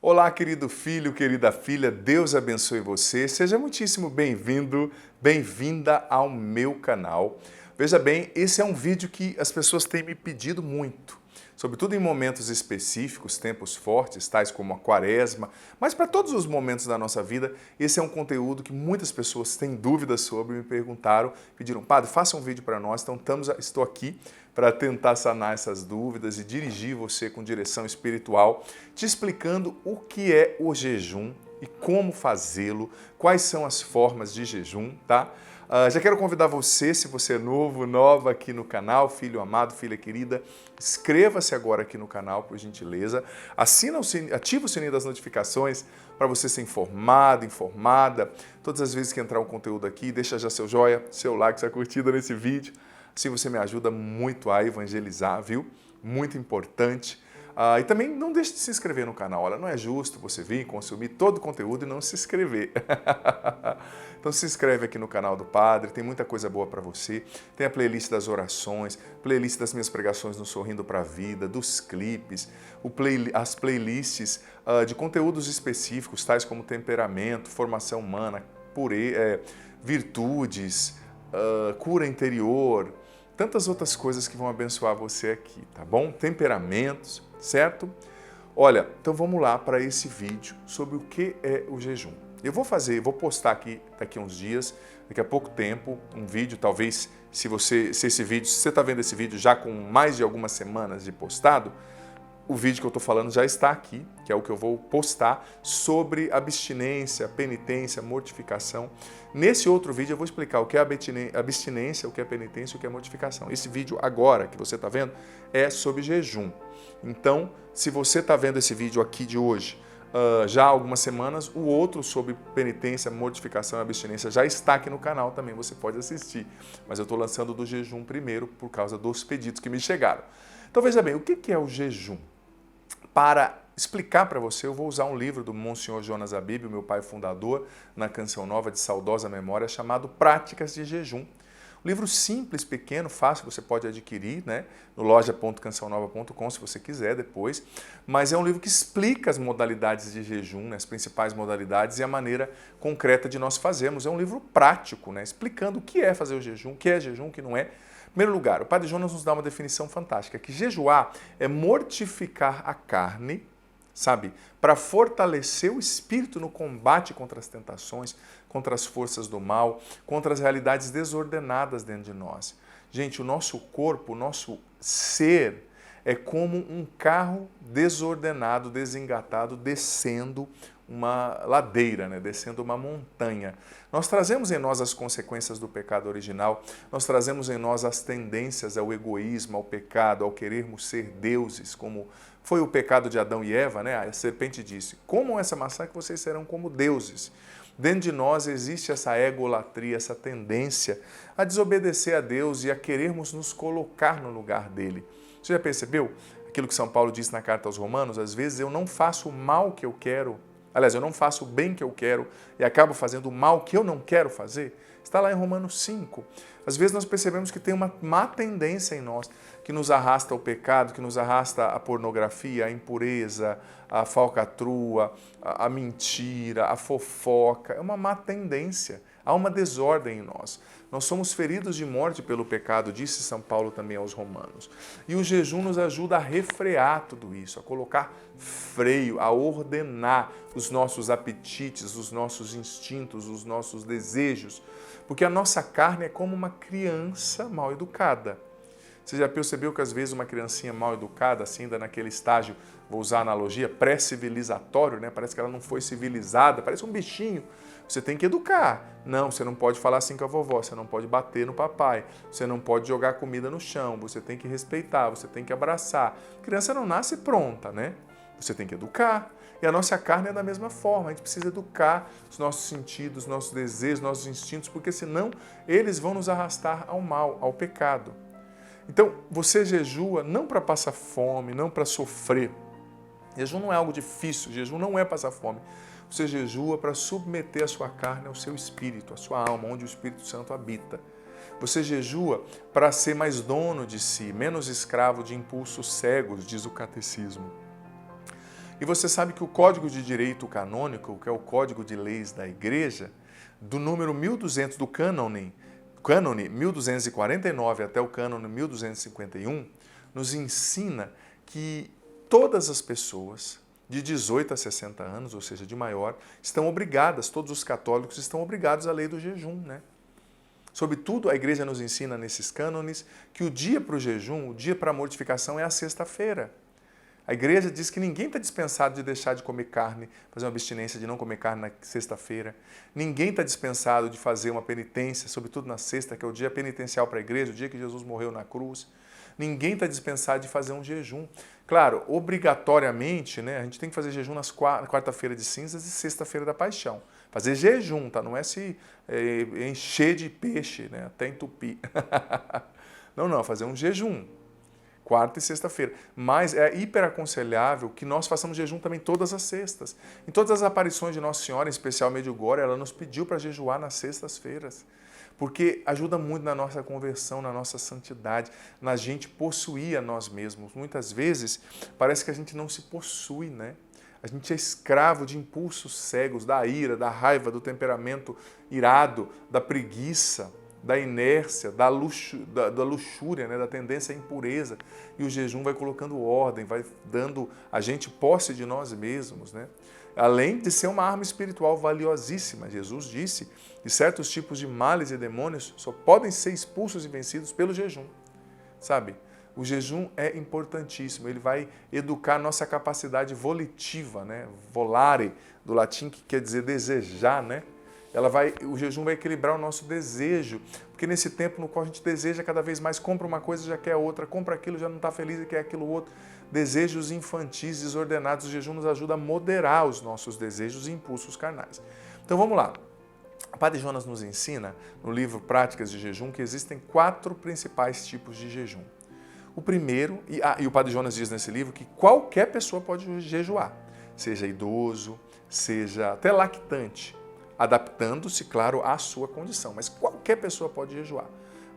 Olá, querido filho, querida filha, Deus abençoe você. Seja muitíssimo bem-vindo, bem-vinda ao meu canal. Veja bem, esse é um vídeo que as pessoas têm me pedido muito, sobretudo em momentos específicos, tempos fortes, tais como a quaresma, mas para todos os momentos da nossa vida, esse é um conteúdo que muitas pessoas têm dúvidas sobre, me perguntaram, pediram, padre, faça um vídeo para nós, então estou aqui para tentar sanar essas dúvidas e dirigir você com direção espiritual, te explicando o que é o jejum e como fazê-lo, quais são as formas de jejum, tá? Já quero convidar você, se você é novo, nova aqui no canal, filho amado, filha querida, inscreva-se agora aqui no canal, por gentileza, ativa o sininho das notificações para você ser informado, informada, todas as vezes que entrar um conteúdo aqui, deixa já seu joia, seu like, sua curtida nesse vídeo, assim você me ajuda muito a evangelizar, viu? Muito importante. E também não deixe de se inscrever no canal. Olha, não é justo você vir consumir todo o conteúdo e não se inscrever. Então se inscreve aqui no canal do Padre, tem muita coisa boa para você. Tem a playlist das orações, playlist das minhas pregações no Sorrindo para a Vida, dos clipes, as playlists de conteúdos específicos, tais como temperamento, formação humana, virtudes, cura interior, tantas outras coisas que vão abençoar você aqui, tá bom? Temperamentos, certo? Olha, então vamos lá para esse vídeo sobre o que é o jejum. Eu vou postar aqui daqui a uns dias, daqui a pouco tempo, um vídeo, talvez se você está vendo esse vídeo já com mais de algumas semanas de postado, o vídeo que eu estou falando já está aqui, que é o que eu vou postar sobre abstinência, penitência, mortificação. Nesse outro vídeo eu vou explicar o que é abstinência, o que é penitência e o que é mortificação. Esse vídeo agora que você está vendo é sobre jejum. Então, se você está vendo esse vídeo aqui de hoje, já há algumas semanas, o outro sobre penitência, mortificação e abstinência já está aqui no canal também, você pode assistir. Mas eu estou lançando do jejum primeiro por causa dos pedidos que me chegaram. Então veja bem, o que é o jejum? Para explicar para você, eu vou usar um livro do Monsenhor Jonas Abib, meu pai fundador, na Canção Nova de saudosa memória, chamado Práticas de Jejum. Um livro simples, pequeno, fácil, você pode adquirir, né, no loja.cançãonova.com, se você quiser depois, mas é um livro que explica as modalidades de jejum, né, as principais modalidades e a maneira concreta de nós fazermos. É um livro prático, né, explicando o que é fazer o jejum, o que é jejum, o que não é. Em primeiro lugar, o Padre Jonas nos dá uma definição fantástica, que jejuar é mortificar a carne, sabe, para fortalecer o espírito no combate contra as tentações, contra as forças do mal, contra as realidades desordenadas dentro de nós. Gente, o nosso corpo, o nosso ser é como um carro desordenado, desengatado, descendo uma ladeira, né? Descendo uma montanha. Nós trazemos em nós as consequências do pecado original, nós trazemos em nós as tendências ao egoísmo, ao pecado, ao querermos ser deuses, como foi o pecado de Adão e Eva, né? A serpente disse, comam essa maçã que vocês serão como deuses. Dentro de nós existe essa egolatria, essa tendência a desobedecer a Deus e a querermos nos colocar no lugar dele. Você já percebeu aquilo que São Paulo disse na carta aos Romanos? Às vezes eu não faço o mal que eu quero, aliás, eu não faço o bem que eu quero e acabo fazendo o mal que eu não quero fazer. Está lá em Romanos 5. Às vezes nós percebemos que tem uma má tendência em nós, que nos arrasta ao pecado, que nos arrasta à pornografia, à impureza, à falcatrua, à mentira, à fofoca. É uma má tendência. Há uma desordem em nós. Nós somos feridos de morte pelo pecado, disse São Paulo também aos Romanos. E o jejum nos ajuda a refrear tudo isso, a colocar freio, a ordenar os nossos apetites, os nossos instintos, os nossos desejos. Porque a nossa carne é como uma criança mal educada. Você já percebeu que às vezes uma criancinha mal educada, assim, ainda naquele estágio, vou usar a analogia, pré-civilizatório, né? Parece que ela não foi civilizada, parece um bichinho. Você tem que educar. Não, você não pode falar assim com a vovó, você não pode bater no papai, você não pode jogar comida no chão, você tem que respeitar, você tem que abraçar. A criança não nasce pronta, né? Você tem que educar. E a nossa carne é da mesma forma, a gente precisa educar os nossos sentidos, nossos desejos, nossos instintos, porque senão eles vão nos arrastar ao mal, ao pecado. Então, você jejua não para passar fome, não para sofrer. Jejum não é algo difícil, jejum não é passar fome. Você jejua para submeter a sua carne ao seu espírito, à sua alma, onde o Espírito Santo habita. Você jejua para ser mais dono de si, menos escravo de impulsos cegos, diz o catecismo. E você sabe que o Código de Direito Canônico, que é o Código de Leis da Igreja, do número 1200 do cânone 1249 até o cânone 1251, nos ensina que todas as pessoas de 18 a 60 anos, ou seja, de maior, estão obrigadas, todos os católicos estão obrigados à lei do jejum, né? Sobretudo, a igreja nos ensina nesses cânones que o dia para o jejum, o dia para a mortificação é a sexta-feira. A igreja diz que ninguém está dispensado de deixar de comer carne, fazer uma abstinência de não comer carne na sexta-feira. Ninguém está dispensado de fazer uma penitência, sobretudo na sexta, que é o dia penitencial para a igreja, o dia que Jesus morreu na cruz. Ninguém está dispensado de fazer um jejum. Claro, obrigatoriamente, né, a gente tem que fazer jejum nas quarta-feira de cinzas e sexta-feira da paixão. Fazer jejum, tá? Não é se encher de peixe, né, até entupir. Não, fazer um jejum. Quarta e sexta-feira. Mas é hiper aconselhável que nós façamos jejum também todas as sextas. Em todas as aparições de Nossa Senhora, em especial Medjugorje, ela nos pediu para jejuar nas sextas-feiras. Porque ajuda muito na nossa conversão, na nossa santidade, na gente possuir a nós mesmos. Muitas vezes parece que a gente não se possui, né? A gente é escravo de impulsos cegos, da ira, da raiva, do temperamento irado, da preguiça, da inércia, da luxúria, né? Da tendência à impureza. E o jejum vai colocando ordem, vai dando a gente posse de nós mesmos, né? Além de ser uma arma espiritual valiosíssima. Jesus disse que certos tipos de males e demônios só podem ser expulsos e vencidos pelo jejum, sabe? O jejum é importantíssimo, ele vai educar nossa capacidade volitiva, né? Volare, do latim, que quer dizer desejar, né? O jejum vai equilibrar o nosso desejo, porque nesse tempo no qual a gente deseja cada vez mais, compra uma coisa, já quer outra, compra aquilo, já não está feliz e quer aquilo outro. Desejos infantis, desordenados, o jejum nos ajuda a moderar os nossos desejos e impulsos carnais. Então vamos lá. O Padre Jonas nos ensina, no livro Práticas de Jejum, que existem 4 principais tipos de jejum. O primeiro, e o Padre Jonas diz nesse livro, que qualquer pessoa pode jejuar, seja idoso, seja até lactante, adaptando-se, claro, à sua condição. Mas qualquer pessoa pode jejuar,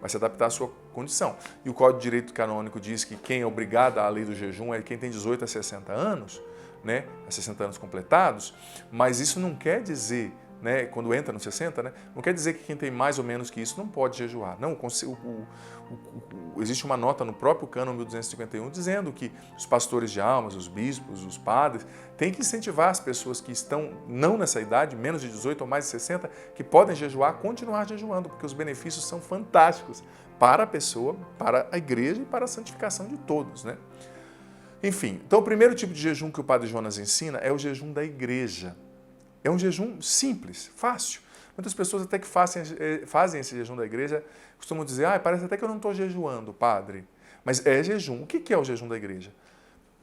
vai se adaptar à sua condição. E o Código de Direito Canônico diz que quem é obrigado à lei do jejum é quem tem 18 a 60 anos, né, a 60 anos completados, mas isso não quer dizer, né, quando entra nos 60, né, não quer dizer que quem tem mais ou menos que isso não pode jejuar. Não, existe uma nota no próprio Cânon 1251 dizendo que os pastores de almas, os bispos, os padres, têm que incentivar as pessoas que estão não nessa idade, menos de 18 ou mais de 60, que podem jejuar, a continuar jejuando, porque os benefícios são fantásticos para a pessoa, para a igreja e para a santificação de todos, né? Enfim, então o primeiro tipo de jejum que o Padre Jonas ensina é o jejum da igreja. É um jejum simples, fácil. Muitas pessoas até que fazem esse jejum da igreja costumam dizer, parece até que eu não estou jejuando, padre. Mas é jejum. O que é o jejum da igreja?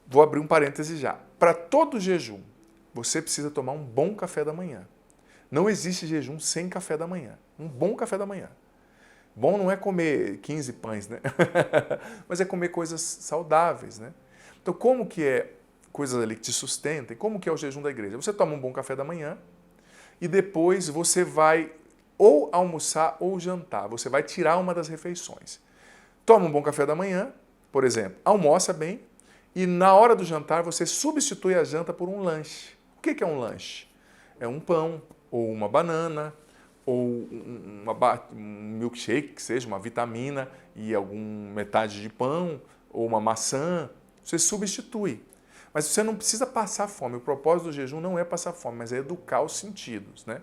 Vou abrir um parêntese já. Para todo jejum, você precisa tomar um bom café da manhã. Não existe jejum sem café da manhã. Um bom café da manhã. Bom não é comer 15 pães, né? Mas é comer coisas saudáveis, né? Então, como que é coisas ali que te sustentem? Como que é o jejum da igreja? Você toma um bom café da manhã e depois você vai ou almoçar ou jantar. Você vai tirar uma das refeições. Toma um bom café da manhã, por exemplo, almoça bem e na hora do jantar você substitui a janta por um lanche. O que é um lanche? É um pão, ou uma banana, ou um milkshake, que seja uma vitamina e metade de pão, ou uma maçã. Você substitui. Mas você não precisa passar fome. O propósito do jejum não é passar fome, mas é educar os sentidos, né?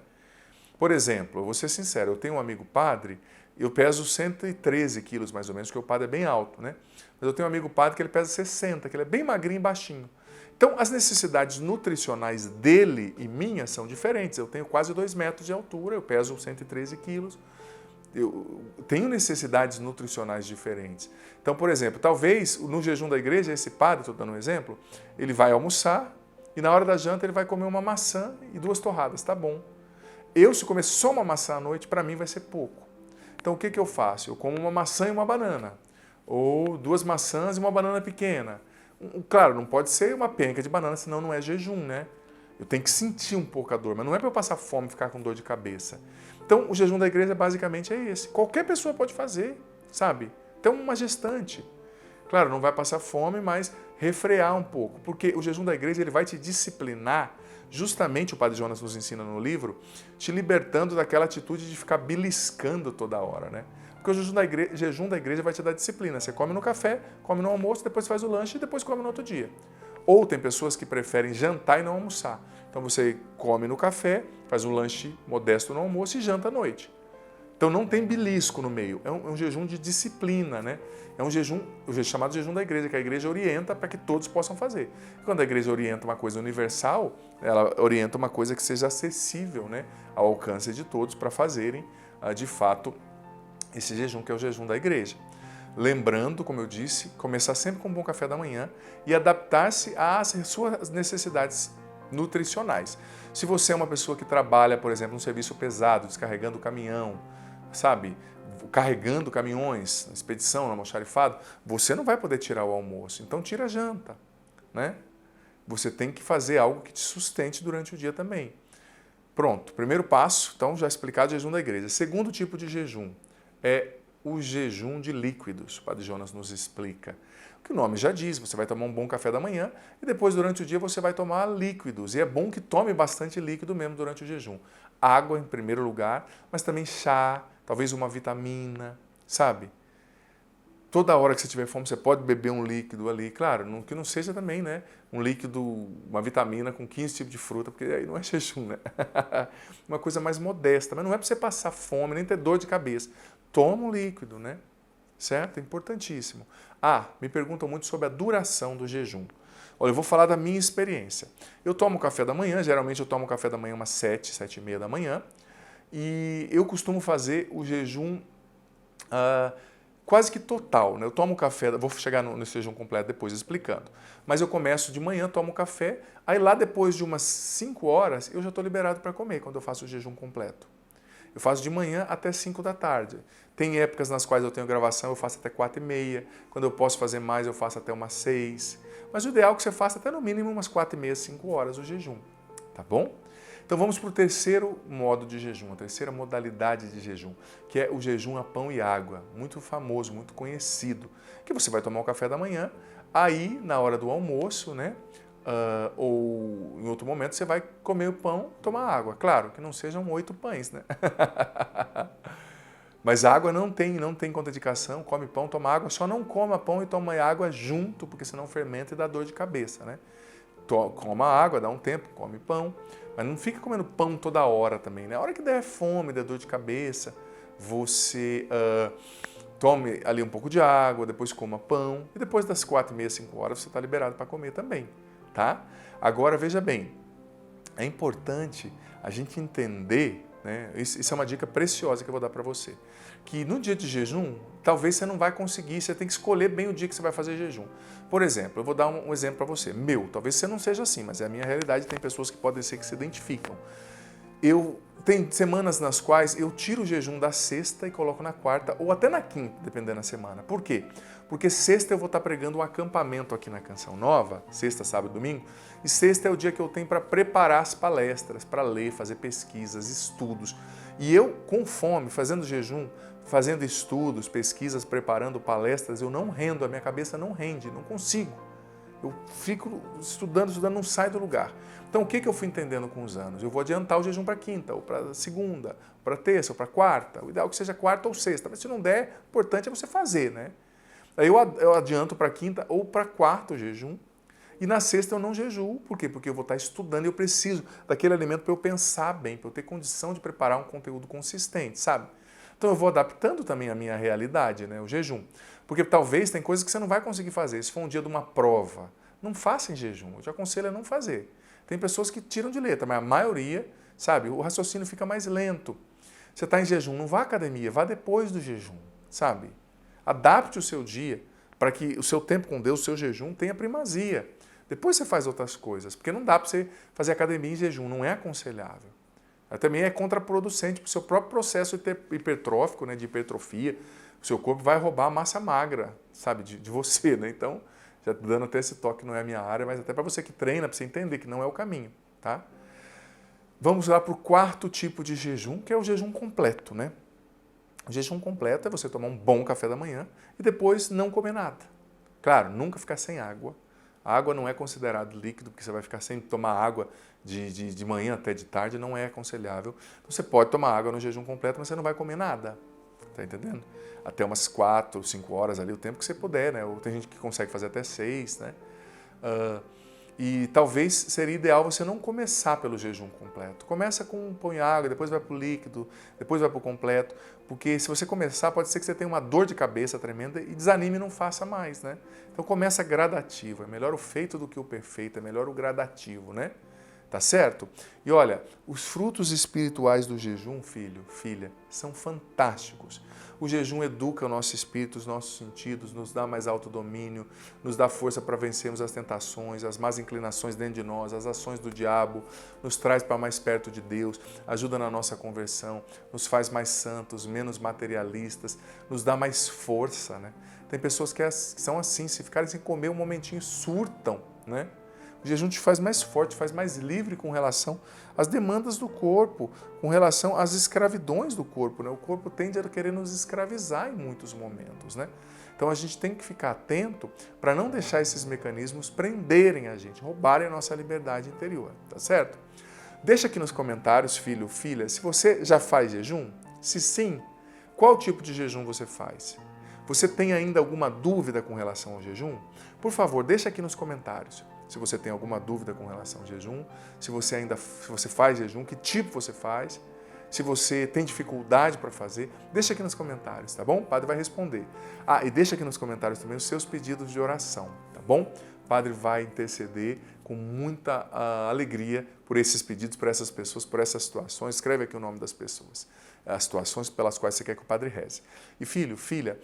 Por exemplo, eu vou ser sincero, eu tenho um amigo padre, eu peso 113 quilos mais ou menos, porque o padre é bem alto, né? Mas eu tenho um amigo padre que ele pesa 60, que ele é bem magrinho e baixinho. Então, as necessidades nutricionais dele e minhas são diferentes. Eu tenho quase 2 metros de altura, eu peso 113 quilos. Eu tenho necessidades nutricionais diferentes. Então, por exemplo, talvez no jejum da igreja, esse padre, estou dando um exemplo, ele vai almoçar e na hora da janta ele vai comer uma maçã e 2 torradas, tá bom. Se comer só uma maçã à noite, para mim vai ser pouco. Então, o que eu faço? Eu como uma maçã e uma banana, ou 2 maçãs e uma banana pequena. Claro, não pode ser uma penca de banana, senão não é jejum, né? Eu tenho que sentir um pouco a dor, mas não é para eu passar fome e ficar com dor de cabeça. Então, o jejum da igreja basicamente é esse. Qualquer pessoa pode fazer, sabe? Então, uma gestante, Claro, não vai passar fome, mas refrear um pouco, porque o jejum da igreja ele vai te disciplinar, justamente o Padre Jonas nos ensina no livro, te libertando daquela atitude de ficar beliscando toda hora, né? Porque o jejum da igreja vai te dar disciplina. Você come no café, come no almoço, depois faz o lanche e depois come no outro dia. Ou tem pessoas que preferem jantar e não almoçar. Então você come no café, faz um lanche modesto no almoço e janta à noite. Então não tem belisco no meio, é um jejum de disciplina, né? É um jejum, chamado jejum da igreja, que a igreja orienta para que todos possam fazer. E quando a igreja orienta uma coisa universal, ela orienta uma coisa que seja acessível, né, ao alcance de todos para fazerem, de fato, esse jejum que é o jejum da igreja. Lembrando, como eu disse, começar sempre com um bom café da manhã e adaptar-se às suas necessidades nutricionais. Se você é uma pessoa que trabalha, por exemplo, num serviço pesado, descarregando o caminhão, sabe, carregando caminhões, na expedição, no almoxarifado, você não vai poder tirar o almoço, então tira a janta, né? Você tem que fazer algo que te sustente durante o dia também. Pronto, primeiro passo, então já explicado o jejum da igreja. Segundo tipo de jejum é o jejum de líquidos, o Padre Jonas nos explica. O que o nome já diz, você vai tomar um bom café da manhã e depois durante o dia você vai tomar líquidos. E é bom que tome bastante líquido mesmo durante o jejum. Água em primeiro lugar, mas também chá, talvez uma vitamina, sabe? Toda hora que você tiver fome, você pode beber um líquido ali. Claro, que não seja também, né? Um líquido, uma vitamina com 15 tipos de fruta, porque aí não é jejum, né? Uma coisa mais modesta. Mas não é para você passar fome, nem ter dor de cabeça. Toma um líquido, né? Certo? É importantíssimo. Me perguntam muito sobre a duração do jejum. Olha, eu vou falar da minha experiência. Eu tomo café da manhã, geralmente eu tomo café da manhã umas 7, 7:30 da manhã. E eu costumo fazer o jejum quase que total, né? Eu tomo café, vou chegar nesse jejum completo depois explicando. Mas eu começo de manhã, tomo café, aí lá depois de umas 5 horas eu já estou liberado para comer quando eu faço o jejum completo. Eu faço de manhã até 5 da tarde. Tem épocas nas quais eu tenho gravação, eu faço até 4:30. Quando eu posso fazer mais, eu faço até umas 6. Mas o ideal é que você faça até no mínimo umas 4:30, 5 horas o jejum. Tá bom? Então vamos para o terceiro modo de jejum, a terceira modalidade de jejum, que é o jejum a pão e água, muito famoso, muito conhecido, que você vai tomar o café da manhã, aí na hora do almoço, né, ou em outro momento você vai comer o pão, tomar água. Claro que não sejam 8 pães, né? Mas água não tem contraindicação, come pão, toma água, só não coma pão e toma água junto, porque senão fermenta e dá dor de cabeça, né? Coma água, dá um tempo, come pão, mas não fica comendo pão toda hora também, né? A hora que der fome, der dor de cabeça, você tome ali um pouco de água, depois coma pão, e depois das 4:30, 5 horas você está liberado para comer também, tá? Agora, veja bem, é importante a gente entender, né? Isso é uma dica preciosa que eu vou dar para você, que no dia de jejum, talvez você não vai conseguir, você tem que escolher bem o dia que você vai fazer jejum. Por exemplo, eu vou dar um exemplo para você, talvez você não seja assim, mas é a minha realidade, tem pessoas que podem ser que se identificam. Tem semanas nas quais eu tiro o jejum da sexta e coloco na quarta, ou até na quinta, dependendo da semana. Por quê? Porque sexta eu vou estar pregando um acampamento aqui na Canção Nova, sexta, sábado e domingo, e sexta é o dia que eu tenho para preparar as palestras, para ler, fazer pesquisas, estudos. E eu, com fome, fazendo jejum, fazendo estudos, pesquisas, preparando palestras, eu não rendo, a minha cabeça não rende, não consigo. Eu fico estudando, não sai do lugar. Então, o que eu fui entendendo com os anos? Eu vou adiantar o jejum para quinta, ou para segunda, para terça, ou para quarta. O ideal é que seja quarta ou sexta, mas se não der, o importante é você fazer, né? Aí eu adianto para quinta ou para quarta o jejum, e na sexta eu não jejuo. Por quê? Porque eu vou estar estudando e eu preciso daquele alimento para eu pensar bem, para eu ter condição de preparar um conteúdo consistente, sabe? Então eu vou adaptando também a minha realidade, né, o jejum. Porque talvez tem coisas que você não vai conseguir fazer. Se for um dia de uma prova, não faça em jejum. Eu te aconselho a não fazer. Tem pessoas que tiram de letra, mas a maioria, sabe, o raciocínio fica mais lento. Você está em jejum, não vá à academia, vá depois do jejum, sabe? Adapte o seu dia para que o seu tempo com Deus, o seu jejum, tenha primazia. Depois você faz outras coisas, porque não dá para você fazer academia em jejum, não é aconselhável. Também é contraproducente para o seu próprio processo hipertrófico, né, de hipertrofia. O seu corpo vai roubar a massa magra, sabe, de você, né? Então, já dando até esse toque, não é a minha área, mas até para você que treina, para você entender que não é o caminho, tá? Vamos lá para o quarto tipo de jejum, que é o jejum completo, né? O jejum completo é você tomar um bom café da manhã e depois não comer nada. Claro, nunca ficar sem água. A água não é considerado líquido, porque você vai ficar sem tomar água de manhã até de tarde, não é aconselhável. Então, você pode tomar água no jejum completo, mas você não vai comer nada. Tá entendendo? Até umas 4, 5 horas ali, o tempo que você puder, né? Ou tem gente que consegue fazer até 6, né? E talvez seria ideal você não começar pelo jejum completo. Começa com põe água, depois vai para o líquido, depois vai para o completo, porque se você começar, pode ser que você tenha uma dor de cabeça tremenda e desanime e não faça mais, né? Então começa gradativo, é melhor o feito do que o perfeito, é melhor o gradativo, né? Tá certo? E olha, os frutos espirituais do jejum, filho, filha, são fantásticos. O jejum educa o nosso espírito, os nossos sentidos, nos dá mais autodomínio, nos dá força para vencermos as tentações, as más inclinações dentro de nós, as ações do diabo, nos traz para mais perto de Deus, ajuda na nossa conversão, nos faz mais santos, menos materialistas, nos dá mais força, né? Tem pessoas que são assim, se ficarem sem comer um momentinho, surtam, né? O jejum te faz mais forte, faz mais livre com relação às demandas do corpo, com relação às escravidões do corpo, né? O corpo tende a querer nos escravizar em muitos momentos, né? Então a gente tem que ficar atento para não deixar esses mecanismos prenderem a gente, roubarem a nossa liberdade interior, tá certo? Deixa aqui nos comentários, filho, filha, se você já faz jejum, se sim, qual tipo de jejum você faz? Você tem ainda alguma dúvida com relação ao jejum? Por favor, deixa aqui nos comentários. Se você tem alguma dúvida com relação ao jejum, se você faz jejum, que tipo você faz, se você tem dificuldade para fazer, deixa aqui nos comentários, tá bom? O padre vai responder. E deixa aqui nos comentários também os seus pedidos de oração, tá bom? O padre vai interceder com muita alegria por esses pedidos, por essas pessoas, por essas situações. Escreve aqui o nome das pessoas, as situações pelas quais você quer que o padre reze. E filho, filha,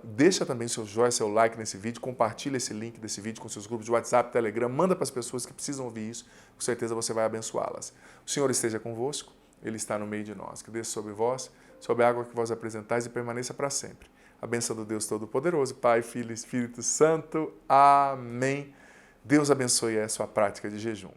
deixa também seu joinha, seu like nesse vídeo, compartilha esse link desse vídeo com seus grupos de WhatsApp, Telegram, manda para as pessoas que precisam ouvir isso, com certeza você vai abençoá-las. O Senhor esteja convosco, Ele está no meio de nós. Que desça sobre vós, sobre a água que vós apresentais e permaneça para sempre. A bênção do Deus Todo-Poderoso, Pai, Filho e Espírito Santo. Amém. Deus abençoe a sua prática de jejum.